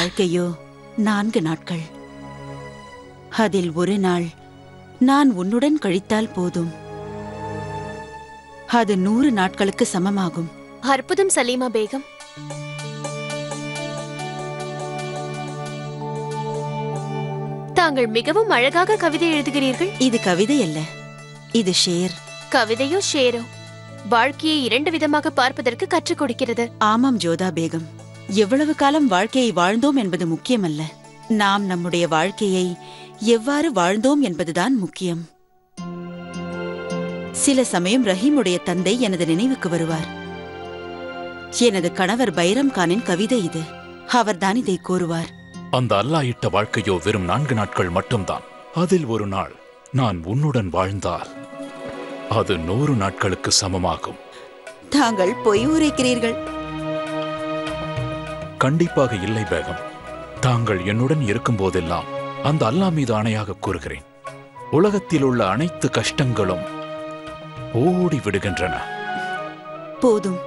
வாழ்க்கையோ 4 நாட்கள். அதில் ஒரு நாள் நான் உன்னுடன் கழித்தால் போதும். அது 100 நாட்களுக்கு சமமாகும். அற்புதம் சலீமா பேகம். தாங்கள் மிகவும் அழகாக கவிதை எழுதுகிறீர்கள். இது கவிதை அல்ல, இது ஷேர். கவிதையோ ஷேரோ வாழ்க்கையை 2 விதமாக பார்ப்பதற்கு கற்றுக் கொடுக்கிறது. ஆமாம் ஜோதா பேகம், எவ்வளவு காலம் வாழ்க்கையை வாழ்ந்தோம் என்பது முக்கியமல்ல, நாம் நம்முடைய வாழ்க்கையை எவ்வாறு வாழ்ந்தோம் என்பதுதான் முக்கியம். சில சமயம் ரஹீமுடைய தந்தை எனது நினைவுக்கு வருவார். எனது கணவர் பைரம் கானின் கவிதை இது. அவர்தான் இதை கூறுவார். அந்த அல்லாஹ் இட்ட வாழ்க்கையோ வெறும் 4 நாட்கள் மட்டும்தான். அதில் ஒரு நாள் நான் உன்னுடன் வாழ்ந்தால் அது 100 நாட்களுக்கு சமமாகும். தாங்கள் பொய் உரைக்கிறீர்கள். கண்டிப்பாக இல்லை பேகம். தாங்கள் என்னுடன் இருக்கும் போதெல்லாம் அந்த அல்லாஹ் மீது ஆணையாக கூறுகிறேன், உலகத்தில் உள்ள அனைத்து கஷ்டங்களும் ஓடி விடுகின்றன. போதும்.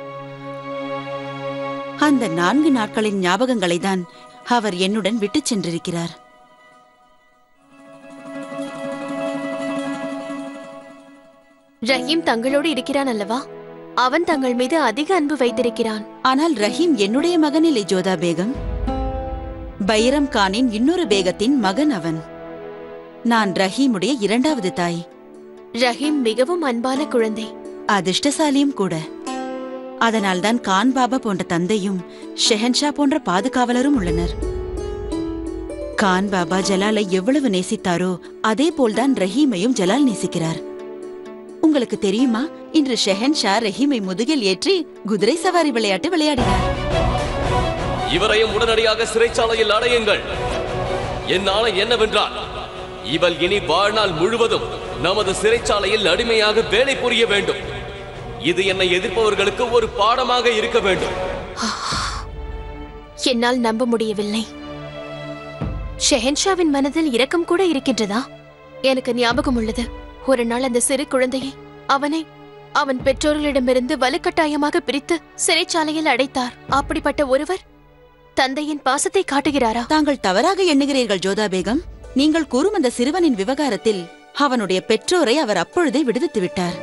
அந்த 4 நாட்களின் ஞாபகங்களை தான் அவர் என்னுடன் விட்டுச் சென்றிருக்கிறார். ரஹீம் தங்களோடு இருக்கிறான் அல்லவா? அவன் தங்கள் மீது அதிக அன்பு வைத்திருக்கிறான். ஆனால் ரஹீம் என்னுடைய மகன் இல்லை ஜோதா பேகம். பைரம் கானின் இன்னொரு பேகத்தின் மகன் அவன். நான் ரஹீமுடைய 2வது தாய். ரஹீம் மிகவும் அன்பான குழந்தை, அதிர்ஷ்டசாலியும் கூட. அதனால்தான் கான் பாபா போன்ற தந்தையும் ஷெஹன்ஷா போன்ற பாதுகாவலரும் உள்ளனர். கான் பாபா ஜலாலை எவ்வளவு நேசித்தாரோ அதே போல்தான் ரஹீமையும் ஜலால் நேசிக்கிறார். உங்களுக்கு தெரியுமா, இன்று ஷெஹன்ஷா ரஹீமை முதுகில் ஏற்றி குதிரை சவாரி விளையாட்டு விளையாடினார். இவரையும் உடனடியாக சிறைச்சாலையில் அடையுங்கள். என் ஆணை என்னவென்றால், இவள் இனி வாழ்நாள் முழுவதும் நமது சிறைச்சாலையில் அடிமையாக வேலை புரிய வேண்டும். இது என்னை எதிர்ப்பவர்களுக்கு ஒரு பாடமாக இருக்க வேண்டும். என்னால் நம்ப முடியவில்லை. ஷெஹன்ஷாவின் மனதில் இரக்கம் கூட இருக்கின்றதா? எனக்கு ஞாபகம் உள்ளது, ஒரு நாள் அந்த சிறு குழந்தையை அவன் பெற்றோர்களிடமிருந்து வலுக்கட்டாயமாக பிரித்து சிறைச்சாலையில் அடைத்தார். அப்படிப்பட்ட ஒருவர் தந்தையின் பாசத்தை காட்டுகிறாரா? தாங்கள் தவறாக எண்ணுகிறீர்கள் ஜோதா பேகம். நீங்கள் கூறும் அந்த சிறுவனின் விவகாரத்தில் அவனுடைய பெற்றோரை அவர் அப்பொழுதே விடுவித்து விட்டார்.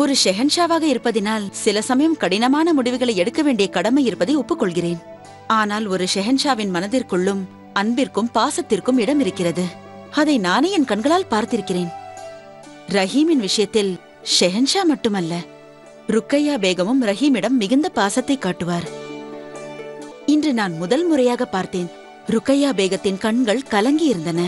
ஒரு ஷெஹன்ஷாவாக இருப்பதினால் சில சமயம் கடினமான முடிவுகளை எடுக்க வேண்டிய கடமை இருப்பதை ஒப்புக்கொள்கிறேன். ஆனால் ஒரு ஷெஹன்ஷாவின் மனதிற்குள்ளும் அன்பிற்கும் பாசத்திற்கும் இடம் இருக்கிறது. அதை நானே என் கண்களால் பார்த்திருக்கிறேன். ரஹீமின் விஷயத்தில் ஷெஹன்ஷா மட்டுமல்ல, ருக்கையா பேகமும் ரஹீமிடம் மிகுந்த பாசத்தை காட்டுவார். இன்று நான் முதல் முறையாக பார்த்தேன். ருக்கையா பேகத்தின் கண்கள் கலங்கி இருந்தன.